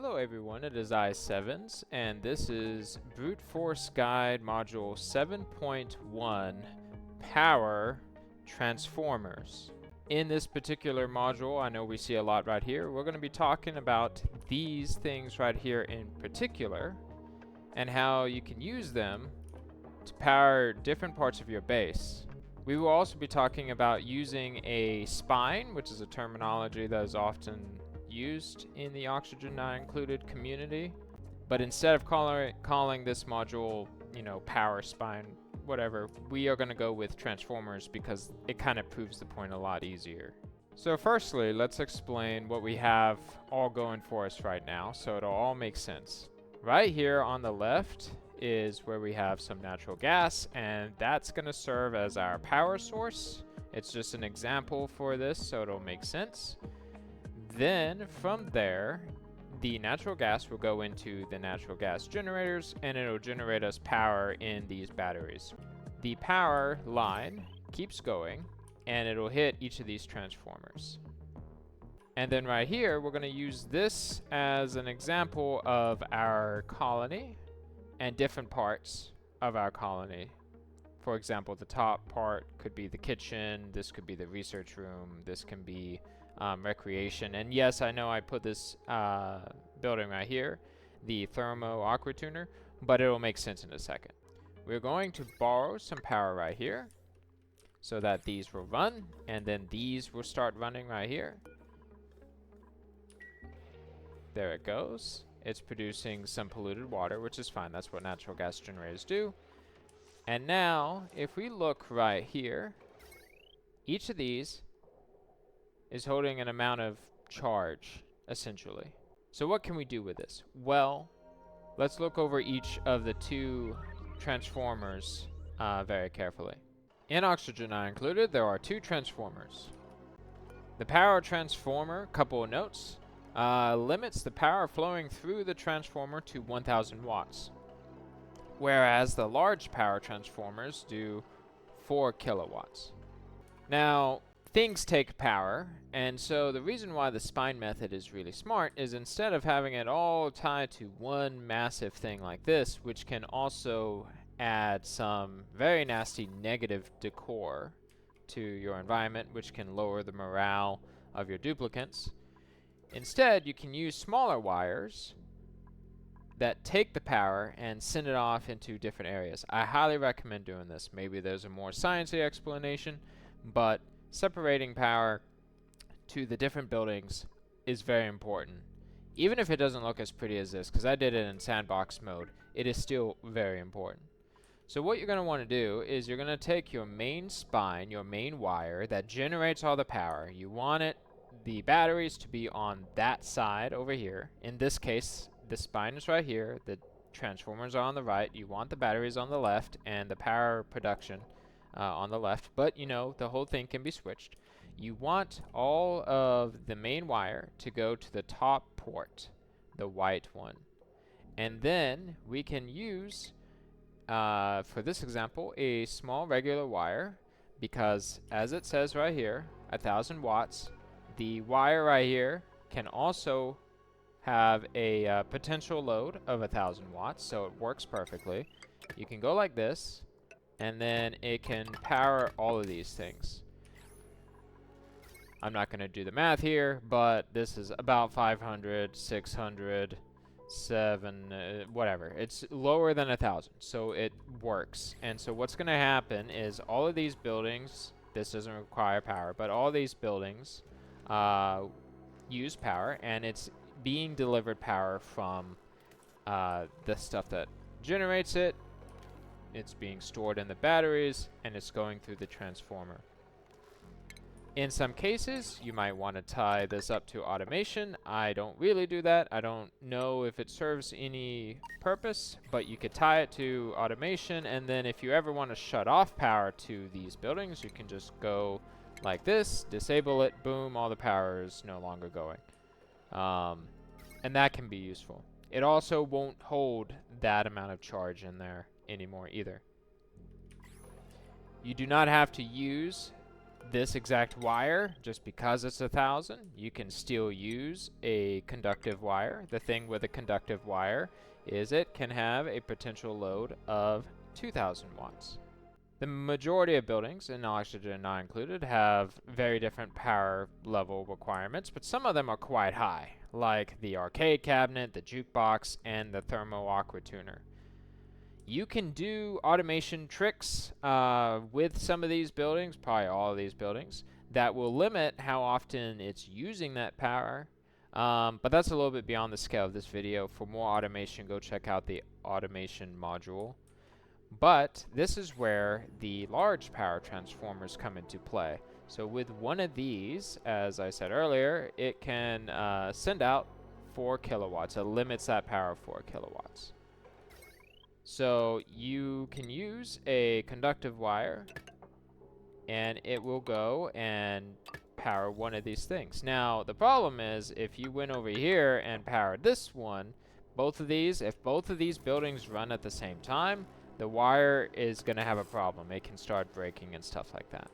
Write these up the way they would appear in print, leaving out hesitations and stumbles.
Hello everyone, it is I7s, and this is Brute Force Guide Module 7.1, Power Transformers. In this particular module, I know we see a lot right here, we're going to be talking about these things right here in particular, and how you can use them to power different parts of your base. We will also be talking about using a spine, which is a terminology that is often used in the Oxygen Not Included community, but instead of calling this module, power spine, whatever, we are going to go with transformers because it kind of proves the point a lot easier. So firstly, let's explain what we have all going for us right now so it'll all make sense. Right here on the left is where we have some natural gas, and that's going to serve as our power source. It's just an example for this so it'll make sense. Then from there, the natural gas will go into the natural gas generators and it'll generate us power in these batteries. The power line keeps going and it'll hit each of these transformers. And then right here, we're going to use this as an example of our colony and different parts of our colony. For example, the top part could be the kitchen, this could be the research room, this can be recreation. And yes, I know I put this building right here, the Thermo Aqua Tuner, but it'll make sense in a second. We're going to borrow some power right here so that these will run, and then these will start running right here. There it goes. It's producing some polluted water, which is fine. That's what natural gas generators do. And now, if we look right here, each of these is holding an amount of charge, essentially. So what can we do with this? Well, let's look over each of the two transformers very carefully. In Oxygen Not Included, there are two transformers. The power transformer, couple of notes, limits the power flowing through the transformer to 1000 watts. Whereas the large power transformers do 4 kilowatts. Now, things take power, and so the reason why the spine method is really smart is instead of having it all tied to one massive thing like this, which can also add some very nasty negative decor to your environment, which can lower the morale of your duplicants, instead you can use smaller wires that take the power and send it off into different areas. I highly recommend doing this. Maybe there's a more sciencey explanation, but separating power to the different buildings is very important. Even if it doesn't look as pretty as this, because I did it in sandbox mode, it is still very important. So what you're going to want to do is you're going to take your main spine, your main wire that generates all the power. You want the batteries to be on that side over here. In this case, the spine is right here, the transformers are on the right, you want the batteries on the left, and the power production on the left, but the whole thing can be switched. You want all of the main wire to go to the top port, the white one. And then we can use, for this example, a small regular wire, because as it says right here, 1000 watts, the wire right here can also have a potential load of 1000 watts, so it works perfectly. You can go like this, and then it can power all of these things. I'm not going to do the math here, but this is about 500, 600, 7, whatever. It's lower than 1000, so it works. And so what's going to happen is all of these buildings, this doesn't require power, but all these buildings use power, and it's being delivered power from the stuff that generates it. It's being stored in the batteries, and it's going through the transformer. In some cases, you might want to tie this up to automation. I don't really do that. I don't know if it serves any purpose, but you could tie it to automation, and then if you ever want to shut off power to these buildings, you can just go like this, disable it, boom, all the power is no longer going. And that can be useful. It also won't hold that amount of charge in there anymore either. You do not have to use this exact wire, just because it's 1,000, you can still use a conductive wire. The thing with a conductive wire is it can have a potential load of 2,000 watts. The majority of buildings, and Oxygen not included, have very different power level requirements, but some of them are quite high, like the arcade cabinet, the jukebox, and the thermo aqua tuner. You can do automation tricks with some of these buildings, probably all of these buildings, that will limit how often it's using that power. But that's a little bit beyond the scale of this video. For more automation, go check out the automation module. But this is where the large power transformers come into play. So with one of these, as I said earlier, it can send out 4 kilowatts. It limits that power of 4 kilowatts. So you can use a conductive wire, and it will go and power one of these things. Now, the problem is, if you went over here and powered this one, if both of these buildings run at the same time, the wire is going to have a problem. It can start breaking and stuff like that.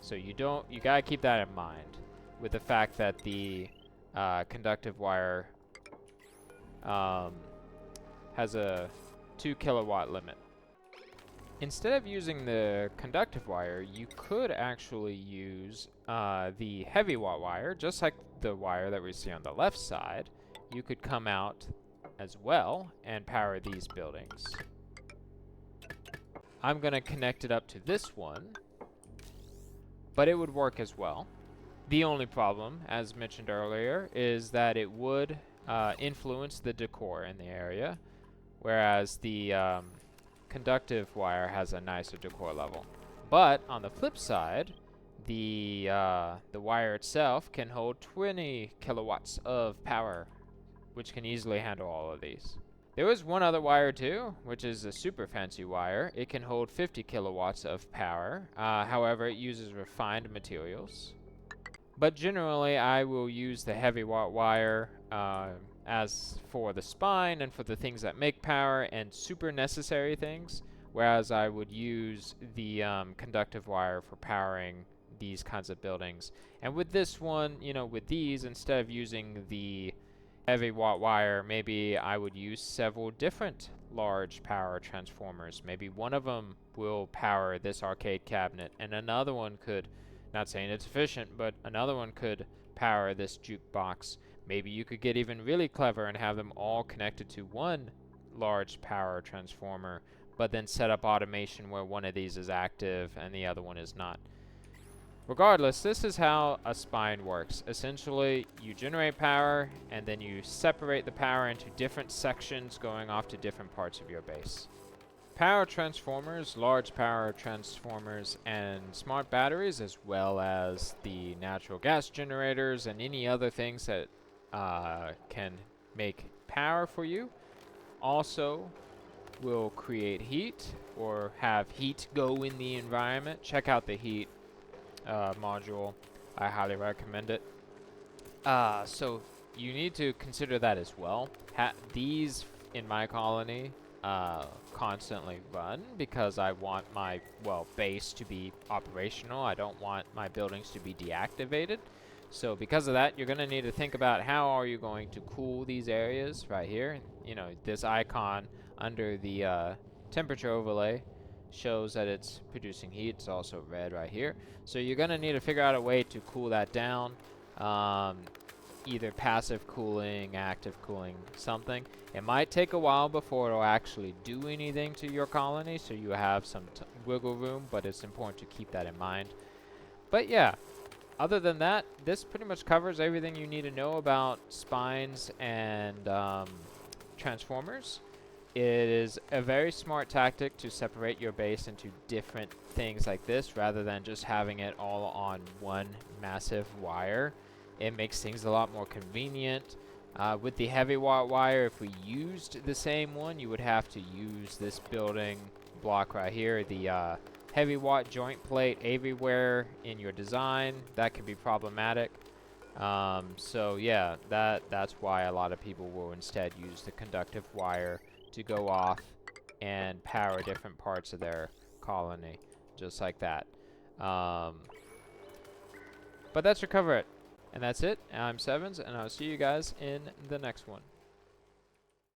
So you gotta keep that in mind, with the fact that the conductive wire has a 2 kilowatt limit. Instead of using the conductive wire, you could actually use the heavy watt wire, just like the wire that we see on the left side. You could come out as well and power these buildings. I'm gonna connect it up to this one, but it would work as well. The only problem, as mentioned earlier, is that it would influence the decor in the area, whereas the conductive wire has a nicer decor level. But on the flip side, the wire itself can hold 20 kilowatts of power, which can easily handle all of these. There is one other wire too, which is a super fancy wire. It can hold 50 kilowatts of power. However, it uses refined materials. But generally, I will use the heavy watt wire as for the spine and for the things that make power and super necessary things, whereas I would use the conductive wire for powering these kinds of buildings. And with this one, with these, instead of using the heavy watt wire, maybe I would use several different large power transformers. Maybe one of them will power this arcade cabinet, and another one could, not saying it's efficient, but another one could power this jukebox. Maybe you could get even really clever and have them all connected to one large power transformer, but then set up automation where one of these is active and the other one is not. Regardless, this is how a spine works. Essentially, you generate power, and then you separate the power into different sections going off to different parts of your base. Power transformers, large power transformers, and smart batteries, as well as the natural gas generators and any other things that can make power for you, also will create heat or have heat go in the environment. Check out the heat module. I highly recommend it. So you need to consider that as well. These in my colony constantly run because I want my base to be operational. I don't want my buildings to be deactivated. So because of that, you're going to need to think about how are you going to cool these areas right here. This icon under the temperature overlay shows that it's producing heat. It's also red right here. So you're going to need to figure out a way to cool that down. Either passive cooling, active cooling, something. It might take a while before it'll actually do anything to your colony, so you have some wiggle room, but it's important to keep that in mind. But yeah, other than that, this pretty much covers everything you need to know about spines and transformers. It is a very smart tactic to separate your base into different things like this rather than just having it all on one massive wire. It makes things a lot more convenient. With the heavy watt wire, if we used the same one, you would have to use this building block right here, the heavy watt joint plate everywhere in your design. That could be problematic. So yeah, that's why a lot of people will instead use the conductive wire to go off and power different parts of their colony, just like that. But that's Recover It. And that's it. I'm Sevens, and I'll see you guys in the next one.